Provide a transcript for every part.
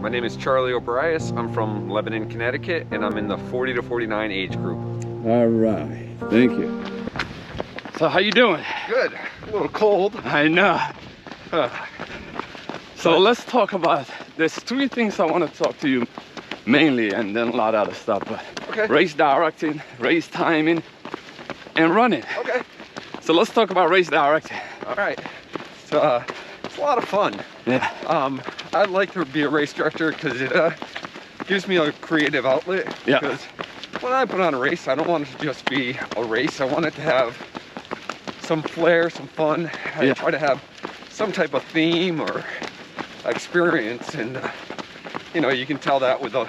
My name is Charles Olbrias. I'm from Lebanon, Connecticut, and I'm in the 40 to 49 age group. All right, thank you. So how you doing? Good. A little cold. I know. So let's talk about, there's three things I want to talk to you mainly, and then a lot of other stuff. But okay. Race directing, race timing, and running. Okay. So let's talk about race directing. All right. So it's a lot of fun. Yeah. I'd like to be a race director because it gives me a creative outlet. Yeah. Because when I put on a race, I don't want it to just be a race. I want it to have some flair, some fun. I try to have some type of theme or experience, and you know, you can tell that with the,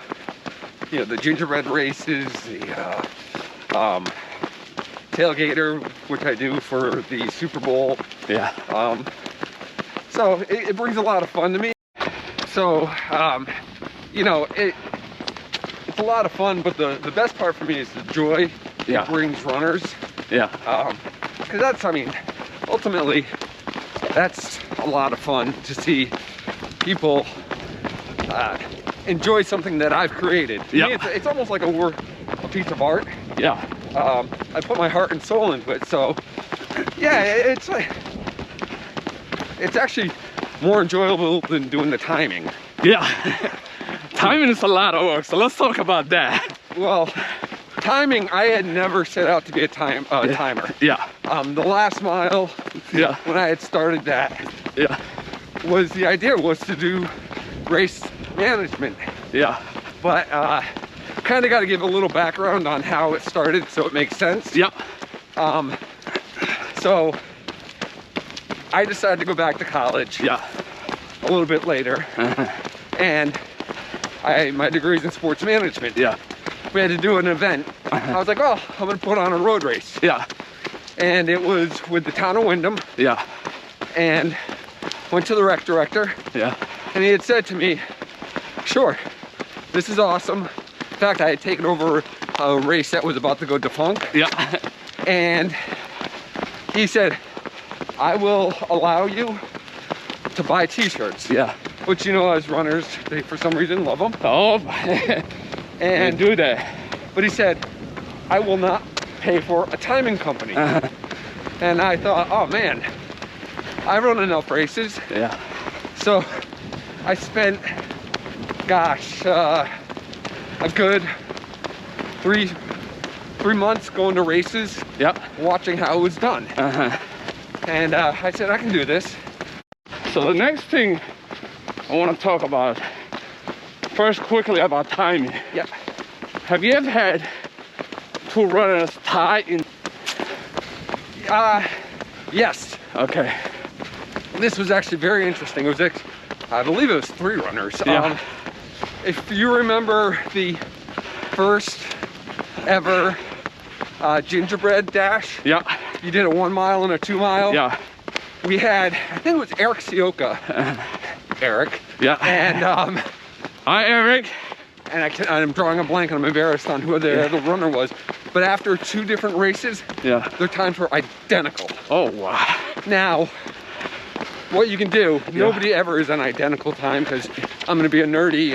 you know, the gingerbread races, the tailgater, which I do for the Super Bowl. Yeah. So it brings a lot of fun to me. So you know, it's a lot of fun, but the best part for me is the joy it brings runners. Yeah. Because that's, I mean, ultimately, that's a lot of fun to see people enjoy something that I've created. To me, it's almost like a piece of art. Yeah. I put my heart and soul into it, so yeah, it's actually more enjoyable than doing the timing. Yeah. Timing is a lot of work, so let's talk about that. Well, timing, I had never set out to be a timer. Yeah. The last mile, when I had started that, the idea was to do race management. Yeah. But kind of got to give a little background on how it started so it makes sense. Yeah. So I decided to go back to college. Yeah. A little bit later, and my degree's in sports management. Yeah. We had to do an event. I was like, oh, I'm gonna put on a road race. Yeah. And it was with the town of Wyndham. Yeah. And went to the rec director. Yeah. And he had said to me, sure, this is awesome. In fact, I had taken over a race that was about to go defunct. Yeah. And he said, I will allow you to buy t-shirts. Yeah. Which, you know, as runners, they for some reason love them. Oh, and do that. But he said, I will not pay for a timing company. And I thought, oh man, I run enough races. Yeah. So I spent, gosh, a good three months going to races. Yeah. Watching how it was done. And I said, I can do this. So the next thing I want to talk about, first quickly about timing. Yeah. Have you ever had two runners tie in? Yes. Okay. This was actually very interesting. It was, I believe it was 3 runners. Yeah. If you remember the first ever gingerbread dash. Yeah. You did a 1 mile and a 2 mile. Yeah. We had, I think it was Eric Sioka. Eric. Yeah. And hi, Eric. And I'm drawing a blank and I'm embarrassed on who the other runner was. But after 2 different races, their times were identical. Oh, wow. Now, what you can do, nobody ever is an identical time, because I'm going to be a nerdy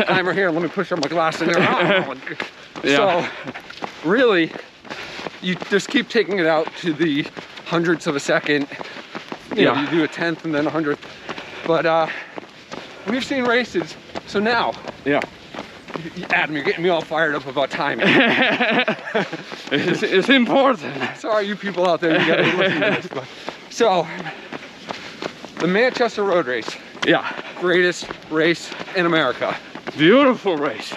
timer here. Let me push up my glass in there. So, really, you just keep taking it out to the hundredths of a second. You know, you do a tenth and then 100th. But we've seen races, so now, Adam, you're getting me all fired up about timing. It's important. Sorry, you people out there, you gotta listen to this. But, so, the Manchester Road Race. Yeah. Greatest race in America. Beautiful race.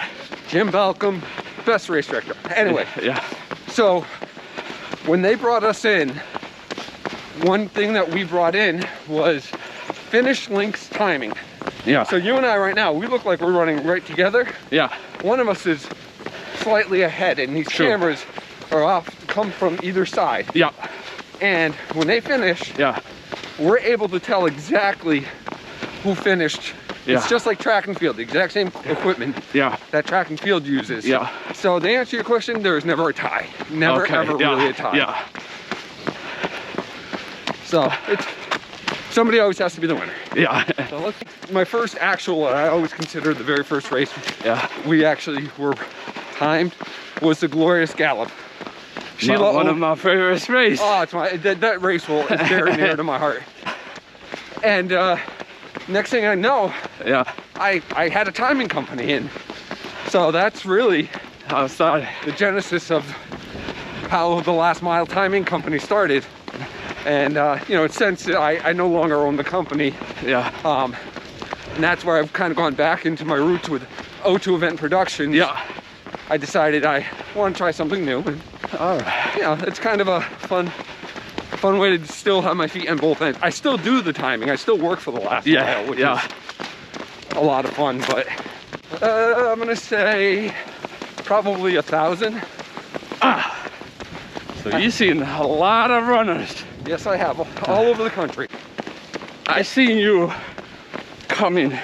Jim Balcom, best race director. Anyway. Yeah. So, when they brought us in, one thing that we brought in was finish links timing. Yeah. So you and I right now, we look like we're running right together. Yeah. One of us is slightly ahead, and these cameras are come from either side. Yeah. And when they finish, we're able to tell exactly who finished. It's just like track and field, the exact same equipment that track and field uses. Yeah. So to answer your question, there is never a tie. Never ever really a tie. Yeah. So somebody always has to be the winner. Yeah. So my first actual, I always consider the very first race. Yeah. We actually were timed, was the Glorious Gallop. One of my favorite races. Oh, it's that race is very near to my heart. And next thing I know, yeah, I had a timing company in. So that's really outside the genesis of how the Last Mile Timing Company started. And you know, since I no longer own the company, yeah, and that's where I've kind of gone back into my roots with O2 Event Productions. yeah, I decided I want to try something new. And, all right, you know, it's kind of a fun way to still have my feet on both ends. I still do the timing. I still work for the Last Mile, which is a lot of fun. But I'm gonna say probably 1,000. So you've seen a lot of runners. Yes, I have, all over the country. I seen you coming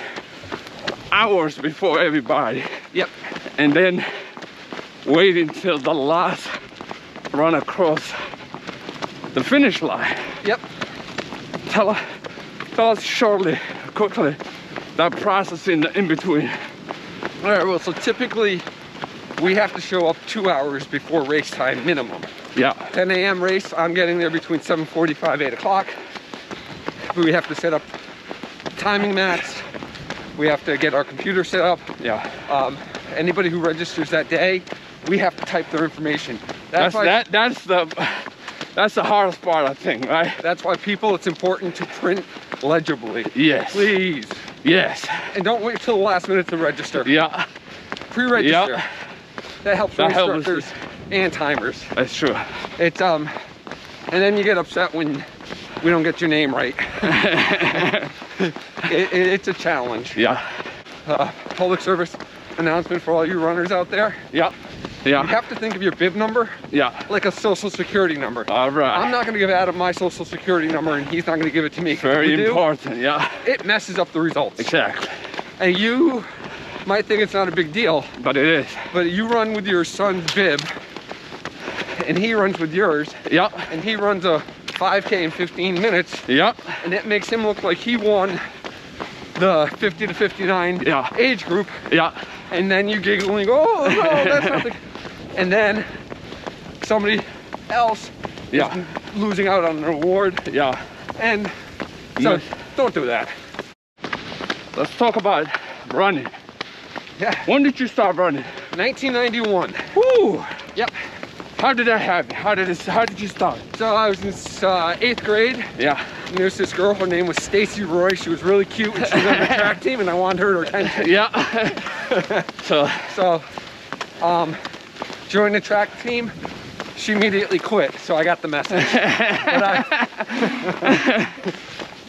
hours before everybody. Yep. And then waiting till the last run across the finish line. Yep. Tell us shortly, quickly, that process in between. All right, well, so typically we have to show up 2 hours before race time minimum. Yeah. 10 a.m. race, I'm getting there between 7:45, 8 o'clock. We have to set up timing mats. We have to get our computer set up. Yeah. Anybody who registers that day, we have to type their information. That's the hardest part, I think, right? That's why people, it's important to print legibly. Yes. Please. Yes. And don't wait till the last minute to register. Yeah. Pre-register. Yeah. That helps race instructors and timers. That's true. It's and then you get upset when we don't get your name right. It's a challenge. Yeah. Public service announcement for all you runners out there. Yeah. Yeah. You have to think of your bib number, yeah, like a social security number. All right. I'm not going to give Adam my social security number, and he's not going to give it to me. Very important. Yeah. It messes up the results. Exactly. And you might think it's not a big deal, but it is. But you run with your son's bib, and he runs with yours. Yeah. And he runs a 5K in 15 minutes. Yeah. And it makes him look like he won the 50 to 59 age group. Yeah. And then you giggle and you go, oh no, that's not the... And then somebody else is losing out on an award. Yeah. And so don't do that. Let's talk about running. Yeah. When did you start running? 1991. Woo! Yep. How did that happen? How did you start? So I was in 8th grade. Yeah. And there's this girl, her name was Stacy Roy. She was really cute and she was on the track team and I wanted her attention. Yeah. so joined the track team. She immediately quit, so I got the message.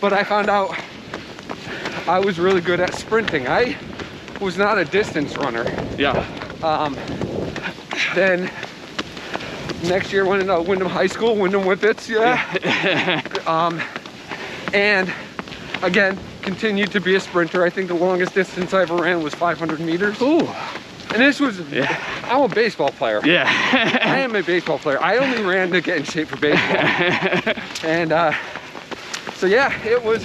But I found out I was really good at sprinting. I was not a distance runner. Yeah. Then next year went into Wyndham High School, Wyndham Whippets, and again, continued to be a sprinter. I think the longest distance I ever ran was 500 meters. Ooh. And this was, I'm a baseball player. Yeah. I am a baseball player. I only ran to get in shape for baseball. And so yeah, it was,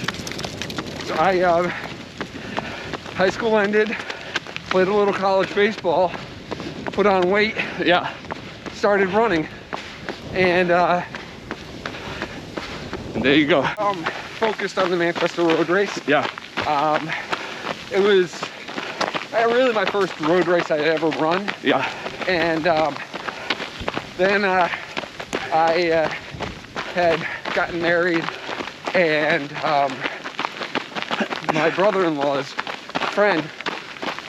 high school ended, played a little college baseball, put on weight, started running, and there you go. Focused on the Manchester Road Race. Yeah. It was really my first road race I ever run. Yeah. And then I had gotten married, and my brother-in-law's friend,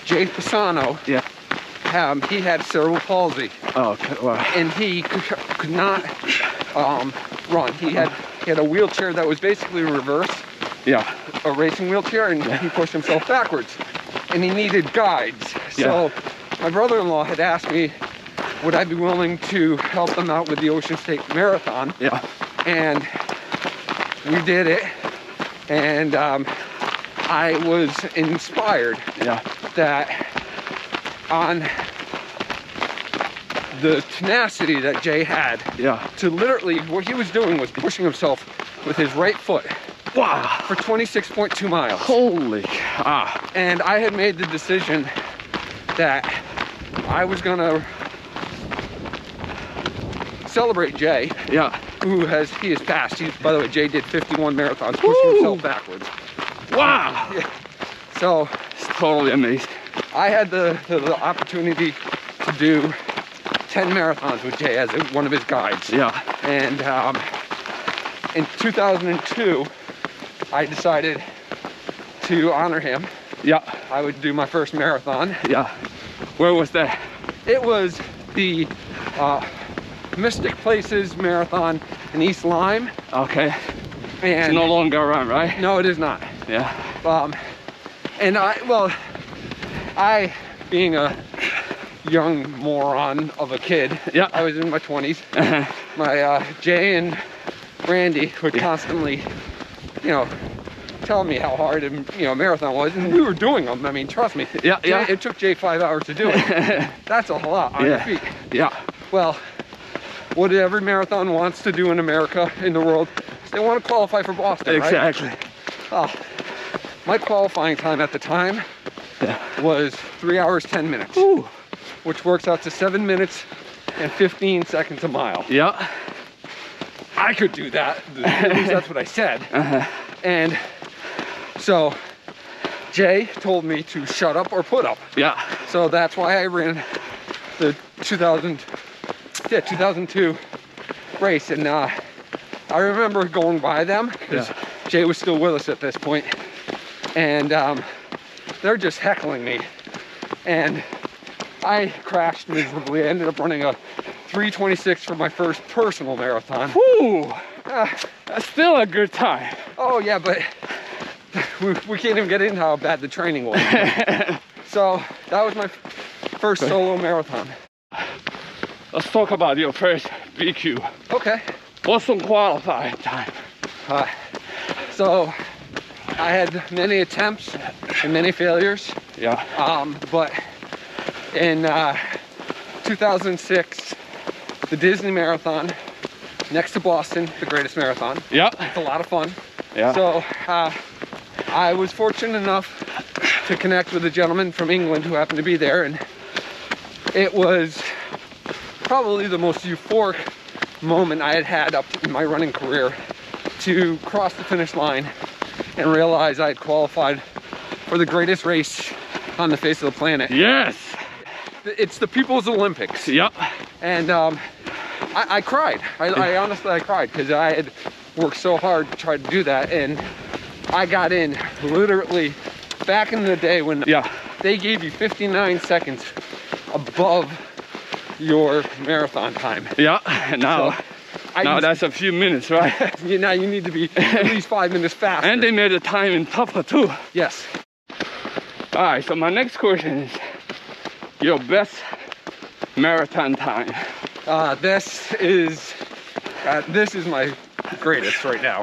Jay Pisano, he had cerebral palsy. Oh, okay. Wow. And he could not run. He had a wheelchair that was basically reverse. Yeah. A racing wheelchair, and he pushed himself backwards. And he needed guides. So my brother-in-law had asked me, would I be willing to help them out with the Ocean State Marathon? Yeah. And we did it. And I was inspired that on the tenacity that Jay had to literally, what he was doing was pushing himself with his right foot Wow. For 26.2 miles. Holy. And I had made the decision that I was gonna celebrate Jay. Yeah. He has passed. By the way, Jay did 51 marathons, pushing himself backwards. Wow. Yeah. So it's totally amazing. I had the opportunity to do 10 marathons with Jay as one of his guides. Yeah. And in 2002, I decided to honor him. Yeah. I would do my first marathon. Yeah. Where was that? It was the Mystic Places Marathon in East Lyme. Okay. And it's no longer around, right? No, it is not. Yeah. And I, being a young moron of a kid, yeah, I was in my 20s. My Jay and Randy would constantly, tell me how hard a marathon was, and we were doing them. I mean, trust me. Yeah, Jay, yeah. It took Jay 5 hours to do it. That's a lot on your feet. Yeah. Well, what every marathon wants to do in America, in the world, is they want to qualify for Boston, exactly. Right? My qualifying time at the time was 3 hours 10 minutes, which works out to 7 minutes and 15 seconds a mile. Yeah. I could do that. At least that's what I said. And so Jay told me to shut up or put up. Yeah. So that's why I ran the 2002 race. And I remember going by them because Jay was still with us at this point. And they're just heckling me. And I crashed miserably. I ended up running a 3:26 for my first personal marathon. Woo! That's still a good time. Oh yeah, but we can't even get into how bad the training was. So that was my first solo marathon. Let's talk about your first BQ. Okay. Boston qualifying time. So I had many attempts and many failures. Yeah. But in 2006, the Disney Marathon next to Boston, the greatest marathon. Yeah. It's a lot of fun. Yeah. So I was fortunate enough to connect with a gentleman from England who happened to be there, and it was probably the most euphoric moment I had had up in my running career, to cross the finish line and realize I had qualified for the greatest race on the face of the planet. Yes. It's the People's Olympics. Yep. And I cried. I honestly cried because I had worked so hard to try to do that, and I got in literally back in the day when they gave you 59 seconds above your marathon time. Yeah. Now, so that's a few minutes, right? Now you need to be at least 5 minutes faster. And they made the time in tougher too. Yes. All right. So my next question is your best marathon time. This is my greatest right now.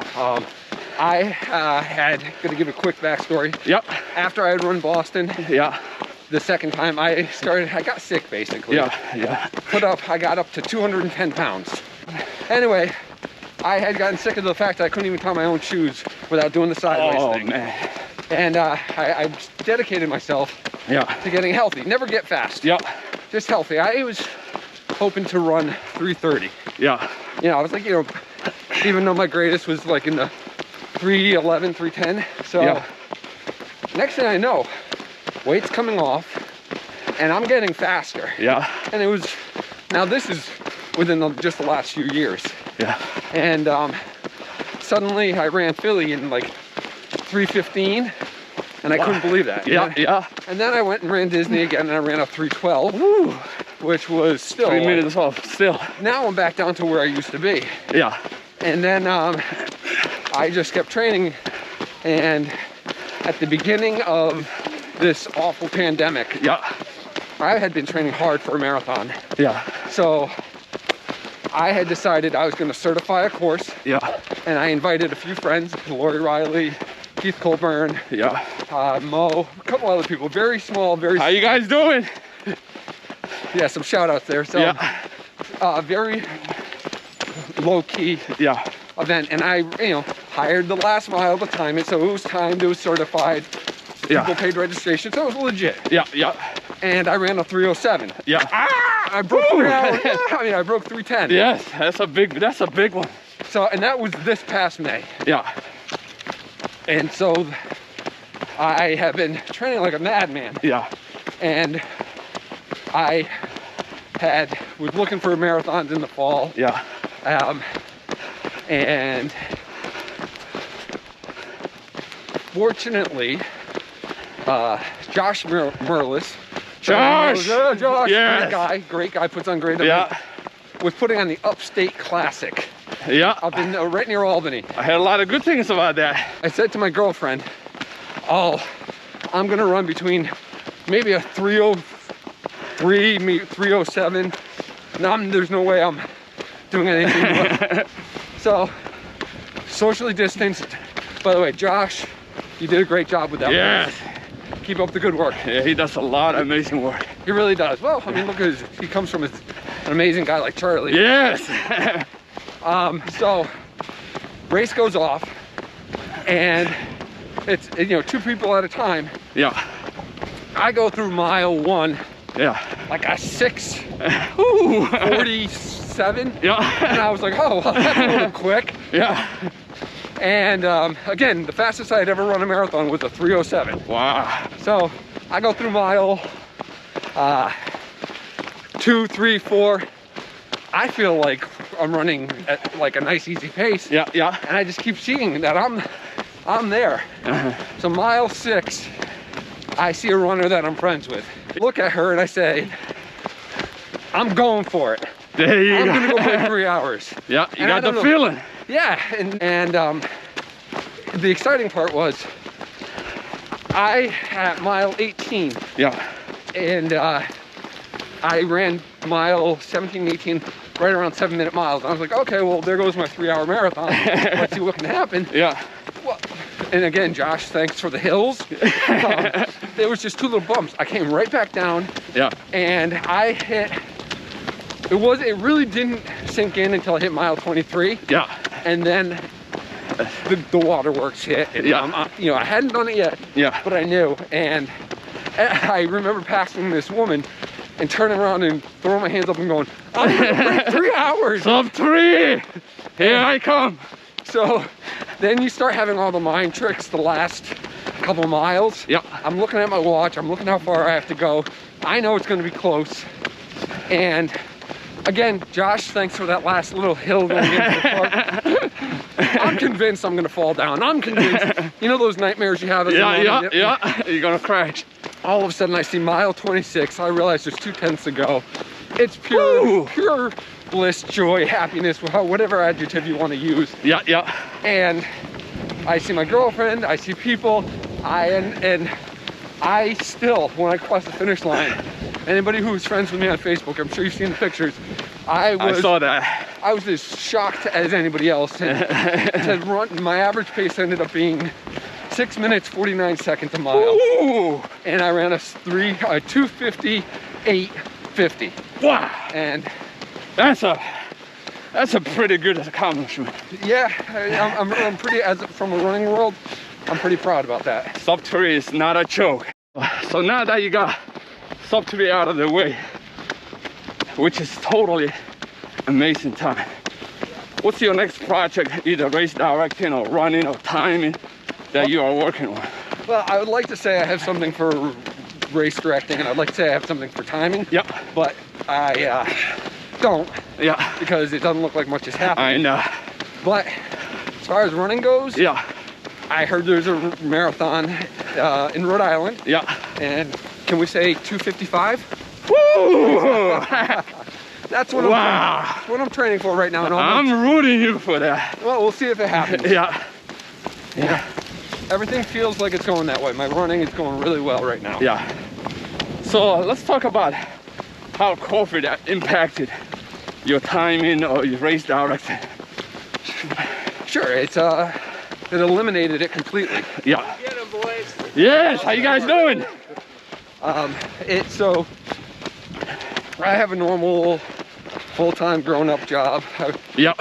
I had, gonna give a quick backstory. Yep. After I had run Boston, the second time I got sick basically. Yeah. I got up to 210 pounds. Anyway, I had gotten sick of the fact that I couldn't even tie my own shoes without doing the sideways thing. Man. And I dedicated myself to getting healthy. Never get fast. Yep. Just healthy. I was hoping to run 3:30. Yeah. I was like, even though my greatest was like in the 3:11, 3:10. So next thing I know, weight's coming off and I'm getting faster. Yeah. And now this is within just the last few years. Yeah. And suddenly I ran Philly in like 3:15 and I couldn't believe that. Yeah. And then I went and ran Disney again and I ran a 3:12, which was still 3 minutes off still. Now I'm back down to where I used to be. Yeah. And then I just kept training, and at the beginning of this awful pandemic, I had been training hard for a marathon. Yeah. So I had decided I was going to certify a course. Yeah. And I invited a few friends, Lori Riley, Keith Colburn, Mo, a couple other people. Very small, very. How you guys doing? Yeah, some shout outs there. So very low key event, and hired the last mile to time it, so it was timed, it was certified. People paid registration, so it was legit. Yeah. And I ran a 307. Yeah. I broke 3 hours. I mean, I broke 310. Yes, that's a big one. So, and that was this past May. Yeah. And so I have been training like a madman. Yeah. And I was looking for marathons in the fall. Yeah. And fortunately, Josh Merlis. Josh! Josh, Yes. great guy, puts on great events. Was putting on the Upstate Classic. Yeah. Up in right near Albany. I heard a lot of good things about that. I said to my girlfriend, I'm gonna run between maybe a 303, maybe 307. There's no way I'm doing anything. So, socially distanced. By the way, Josh, you did a great job with that. Yes. Keep up the good work. Yeah, he does a lot of amazing work. He really does. Well, I mean, look at he comes from an amazing guy like Charlie. Yes. So, race goes off, and it's 2 people at a time. Yeah. I go through mile 1. Yeah. Like a 6:47. Yeah. And I was like, oh, well, that's a little quick. Yeah. And again, the fastest I had ever run a marathon was a 3:07. Wow. So I go through mile 2, 3, 4. I feel like I'm running at like a nice easy pace. Yeah. Yeah. And I just keep seeing that I'm there. So mile 6, I see a runner that I'm friends with. Look at her and I say, I'm going for it. There you I'm go. gonna go for 3 hours. Yeah, you And got the feeling. Yeah, and the exciting part was I at mile 18. Yeah. And I ran mile 17, 18, right around 7-minute miles. I was like, okay, well, there goes my 3-hour marathon. Let's see what can happen. Yeah. Well, and again, Josh, thanks for the hills. There was just 2 little bumps. I came right back down. Yeah. And I hit. It really didn't sink in until I hit mile 23. Yeah. And then the waterworks hit. And, Yeah. I hadn't done it yet. Yeah. But I knew. And I remember passing this woman and turning around and throwing my hands up and going, I'm gonna break 3 hours. Sub 3. Here I come. So then you start having all the mind tricks the last couple miles. Yeah. I'm looking at my watch. I'm looking how far I have to go. I know it's going to be close. And again, Josh, thanks for that last little hill going into the park. I'm convinced I'm going to fall down. I'm convinced. You know those nightmares you have as a runner? Yeah. You're going to crash. All of a sudden, I see mile 26. I realize there's 2/10 to go. It's pure bliss, joy, happiness, whatever adjective you want to use. Yeah. And I see my girlfriend, I see people, and I still, when I cross the finish line, anybody who's friends with me on Facebook, I'm sure you've seen the pictures, I saw that. I was as shocked as anybody else. And my average pace ended up being 6 minutes, 49 seconds a mile. Ooh. And I ran a 2:58:50. Wow. And That's a pretty good accomplishment. yeah, I'm pretty, from a running world, I'm pretty proud about that. Sub 3 is not a joke. So now that you got sub 3 out of the way, which is totally amazing time, what's your next project, either race directing or running or timing, that you are working on? Well, I would like to say I have something for race directing, and I'd like to say I have something for timing. Yeah. But I don't. Yeah. Because it doesn't look like much is happening. I know. But as far as running goes, Yeah. I heard there's a marathon in Rhode Island. Yeah. And can we say 2:55? Woo! That's what Wow. I'm training for right now. And I'm rooting you for that. well, we'll see if it happens. Yeah. Yeah. Everything feels like it's going that way. My running is going really well right now. Yeah. So let's talk about how COVID impacted your timing or your race directing. Sure, it eliminated it completely. Yeah. Get 'em, boys. Yes. How you guys doing? So I have a normal full-time grown-up job. Yep.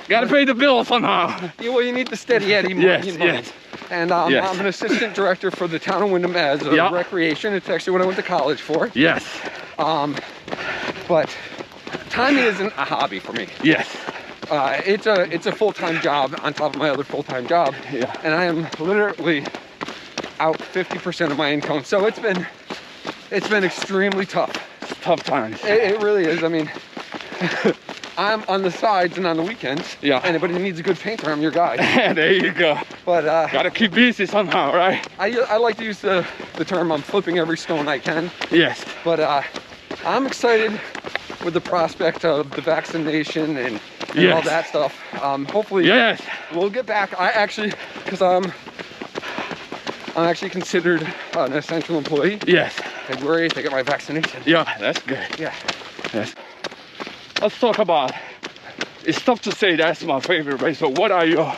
Gotta pay the bill somehow. Yeah, well, you need the steady Eddie money. Yes, you know. yes. And I'm an assistant director for the town of Windham as a recreation. It's actually what I went to college for. Yes. But timing isn't a hobby for me. Yes. It's a full-time job on top of my other full-time job. Yeah. And I am literally out 50% of my income. So it's been extremely tough. It's tough times. It really is. I mean, I'm on the sides and on the weekends. Yeah. Anybody needs a good painter, I'm your guy. There you go. But gotta keep busy somehow, right? I like to use the term I'm flipping every stone I can. Yes. But I'm excited with the prospect of the vaccination and all that stuff. Hopefully, we'll get back. Because I'm actually considered an essential employee. Yes. February 8th, I get my vaccination. Yeah, that's good. Yeah. Yes. Let's talk about, it's tough to say that's my favorite race, but what are your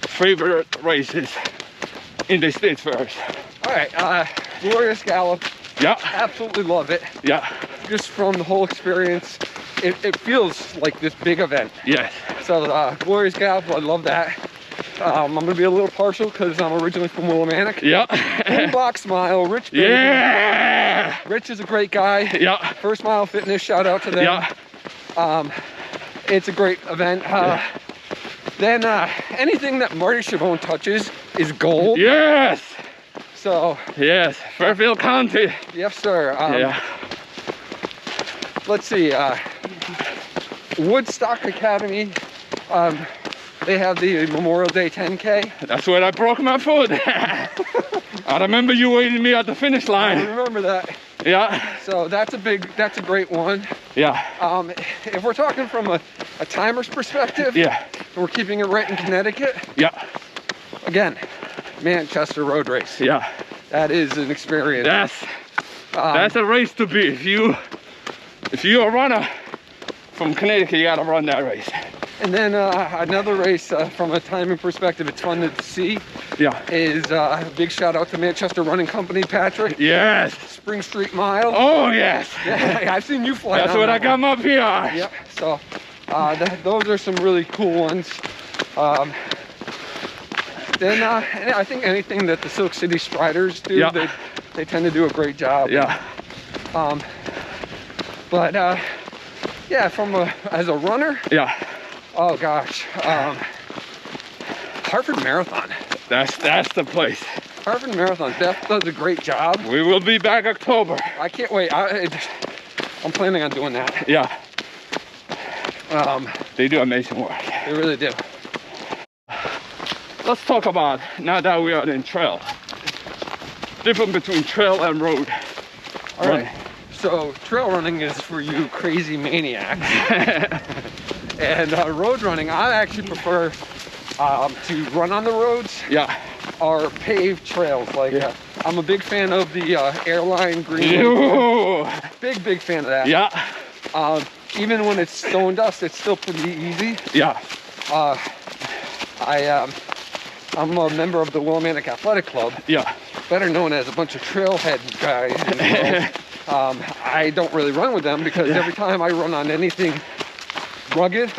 favorite races in the States first? All right, Glorious Gallop. Yeah. Absolutely love it. Yeah. Just from the whole experience, it feels like this big event. Yes. So Glorious Gallop, I love that. I'm gonna be a little partial because I'm originally from Willimantic. Yeah. Boombox Smile, Rich Baby. Yeah. Rich is a great guy. Yeah. First Mile Fitness, shout out to them. Yeah. It's a great event. Then anything that Marty Chabon touches is gold. Yes. So. Yes, Fairfield County. Yes, sir. Yeah. Let's see. Woodstock Academy. They have the Memorial Day 10K. That's where I broke my foot. I remember you waiting me at the finish line. I remember that. Yeah. So that's a great one. Yeah. If we're talking from a timer's perspective, yeah, we're keeping it right in Connecticut. Yeah. Again, Manchester Road Race. Yeah. That is an experience. That's a race to be. If you're a runner from Connecticut, you gotta run that race. And then another race from a timing perspective, it's fun to see. Yeah. Is a big shout out to Manchester Running Company, Patrick. Yes. Spring Street Mile. Oh yes. Yeah, I've seen you fly. That's what I got my PR. Yep. So those are some really cool ones. Then I think anything that the Silk City Striders do, they tend to do a great job. Yeah. But yeah, as a runner. Yeah. Oh gosh. Hartford Marathon. That's the place. Hartford Marathon. Beth does a great job. We will be back October. I can't wait. I'm planning on doing that. Yeah. They do amazing work. They really do. Let's talk about, now that we are in trail, difference between trail and road. All right. So trail running is for you crazy maniacs. And road running, I actually prefer to run on the roads. Yeah. Or paved trails. I'm a big fan of the airline green. Big fan of that. Yeah. Even when it's stone dust, it's still pretty easy. Yeah. I'm a member of the Willimantic Athletic Club. Yeah. Better known as a bunch of trailhead guys. I don't really run with them because every time I run on anything rugged,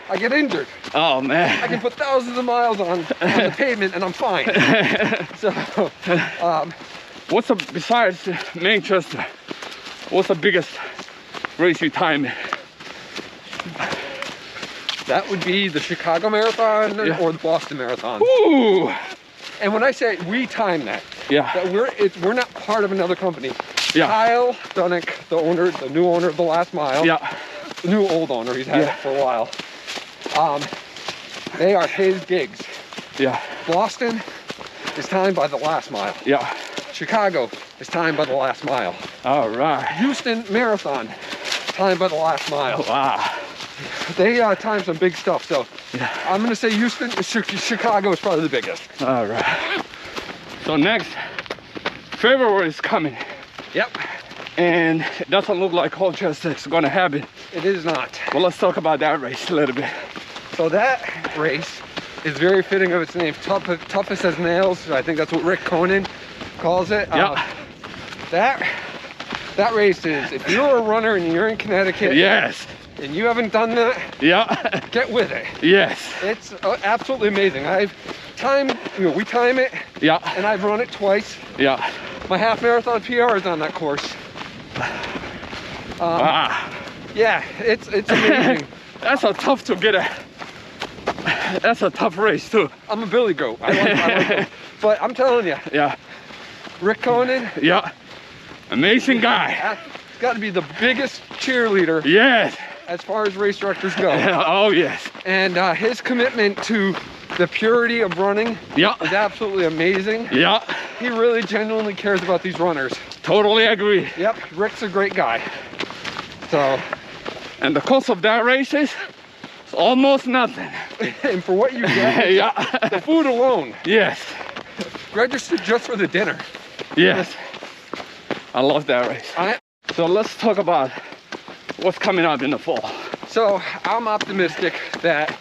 I get injured. Oh man. I can put thousands of miles on the pavement and I'm fine. So, besides Manchester, what's the biggest race you time? That would be the Chicago Marathon or the Boston Marathon. Ooh. And when I say we time that, that we're not part of another company. Yeah. Kyle Dunnick, the new owner of the Last Mile. Yeah. The new old owner, he's had it for a while. They are his gigs. Yeah. Boston is timed by the Last Mile. Yeah. Chicago is timed by the Last Mile. All right. Houston Marathon, timed by the Last Mile. Wow. They time some big stuff, so I'm gonna say Chicago is probably the biggest. All right. So next, February is coming. Yep. And it doesn't look like Colchester is gonna happen. It is not. Well, let's talk about that race a little bit. So that race is very fitting of its name. Toughest as nails. I think that's what Rick Conan calls it. Yeah. That That race is, if you're a runner and you're in Connecticut, yes, and you haven't done that, yeah, get with it. yes, It's absolutely amazing. I've timed, we time it, yeah, and I've run it twice. yeah. My half marathon PR is on that course. Yeah, it's amazing. That's a tough to get a. That's a tough race too. I'm a billy goat. I like them. But I'm telling you, Yeah, Rick Conan, yeah. Amazing guy. he's got to be the biggest cheerleader Yes. as far as race directors go. Oh yes. And his commitment to the purity of running Yeah. is absolutely amazing. Yeah. He really genuinely cares about these runners. Totally agree. Yep, Rick's a great guy. So, And the cost of that race is almost nothing. and for what you get, Yeah. the food alone, Yes. registered just for the dinner. Yes. I love that race. So let's talk about what's coming up in the fall. So I'm optimistic that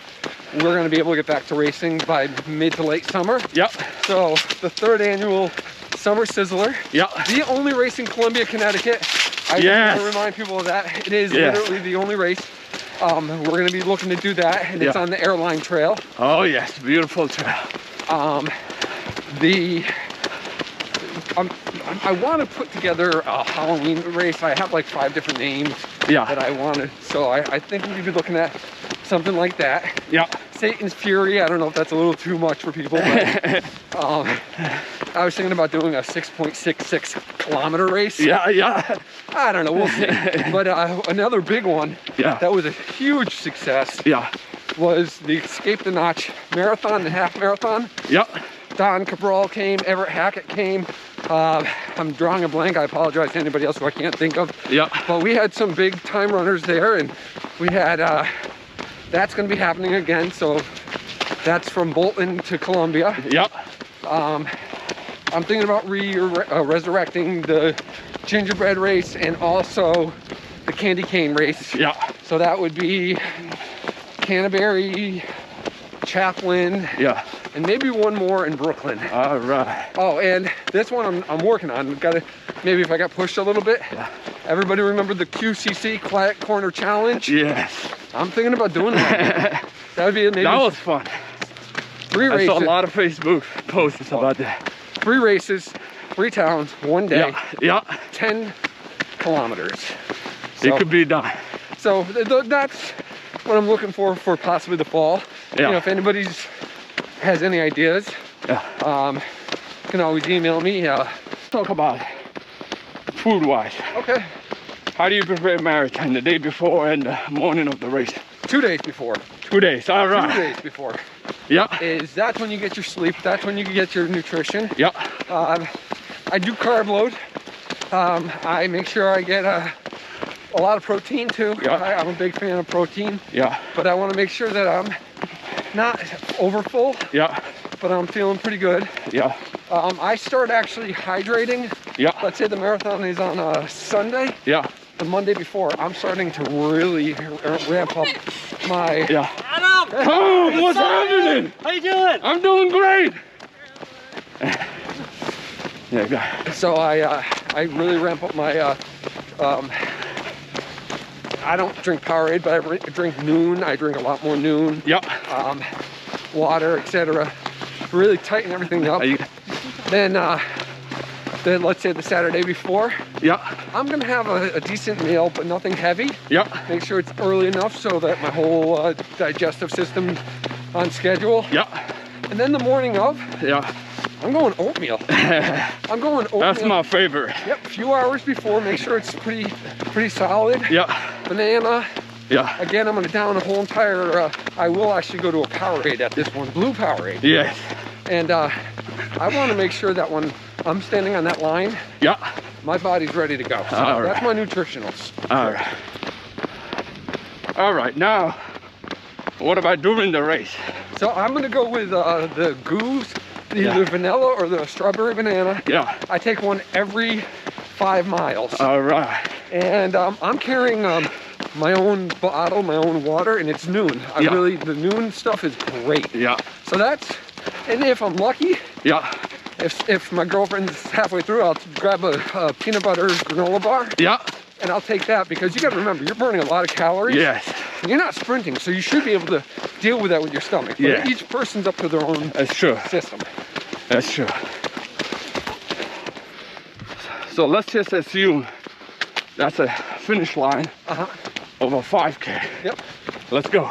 we're going to be able to get back to racing by mid to late summer. Yep. So the 3rd annual Summer Sizzler, Yep. the only race in Columbia, Connecticut. I just Yes. want to remind people of that. It is Yes. literally the only race. We're going to be looking to do that, and it's Yeah. on the Airline Trail. Oh yes, beautiful trail. I want to put together a Halloween race. I have like 5 different names Yeah. that I wanted. So I think we'd be looking at something like that. Yeah. Satan's Fury, I don't know if that's a little too much for people, but I was thinking about doing a 6.66 kilometer race. Yeah. Yeah. I don't know, we'll see. But another big one Yeah. that was a huge success Yeah. was the Escape the Notch marathon and half marathon. Yeah. Don Cabral came, Everett Hackett came. I'm drawing a blank, I apologize to anybody else who I can't think of. Yeah. But we had some big time runners there, and we had, that's gonna be happening again, so that's from Bolton to Columbia. Yeah. I'm thinking about resurrecting the gingerbread race and also the candy cane race. Yeah. So that would be Canterbury, Chaplin, Yeah. and maybe one more in Brooklyn. All right. Oh, and this one I'm working on. Got to, maybe if I got pushed a little bit. Yeah. Everybody remember the QCC Quiet Corner Challenge? Yes. I'm thinking about doing that. That would be maybe That was fun. 3 I races. saw a lot of Facebook posts about that. 3 races, 3 towns, 1 day, Yeah. 10 kilometers. It So, could be done. so that's what I'm looking for possibly the fall. Yeah. You know, if anybody has any ideas, Yeah. you can always email me. Talk about food-wise. Okay. How do you prepare marathon the day before and the morning of the race? 2 days before. 2 days. All 2 right. days before. Yeah. That's when you get your sleep. That's when you get your nutrition. Yeah. I do carb load. I make sure I get a lot of protein too. Yeah. I'm a big fan of protein, Yeah. but I want to make sure that I'm not over full, Yeah. but I'm feeling pretty good. Yeah. I start actually hydrating. Yeah. Let's say the marathon is on a Sunday. Yeah. The Monday before, I'm starting to really ramp up my. Yeah. Oh, what's happening? How you doing? I'm doing great. Yeah, go. So I really ramp up my. I don't drink Powerade, but I drink Noon. I drink a lot more Noon. Yeah. Water, etc. Really tighten everything up. Then let's say the Saturday before, Yeah. I'm gonna have a decent meal, but nothing heavy. Yeah. Make sure it's early enough so that my whole digestive system on schedule. Yeah. And then the morning of, Yeah. I'm going oatmeal. I'm going oatmeal. That's my favorite. Yep, a few hours before, make sure it's pretty solid. Yeah. Banana. Yeah. Again, I'm gonna down a whole entire, I will actually go to a Powerade at this one, blue Powerade. Yes. And I wanna make sure that when I'm standing on that line, Yeah. my body's ready to go. So All that's right. my nutritionals. All right. All right. Now, what about during the race? So I'm gonna go with the Goose, either Yeah. vanilla or the strawberry banana. Yeah. I take one every 5 miles. All right. And I'm carrying my own bottle, my own water, and it's Noon. Yeah. The Noon stuff is great. Yeah. So and if I'm lucky, Yeah. if my girlfriend's halfway through, I'll grab a peanut butter granola bar. Yeah. And I'll take that because you got to remember, you're burning a lot of calories. Yes. And you're not sprinting, so you should be able to deal with that with your stomach. But yeah. Each person's up to their own That's true. system. That's true. So let's just assume that's a finish line of a 5K. Yep. Let's go.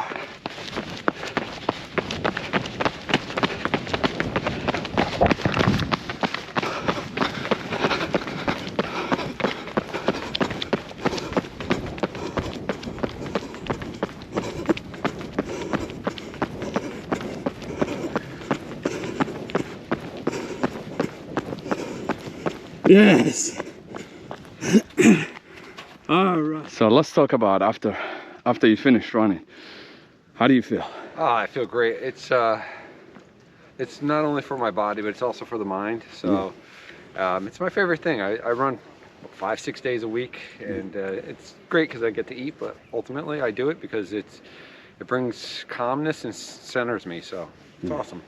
Yes. All right. So let's talk about after you finish running. How do you feel? Oh, I feel great. It's not only for my body, but it's also for the mind. So it's my favorite thing. I run 5-6 days a week, and it's great because I get to eat. But ultimately, I do it because it brings calmness and centers me. So it's awesome.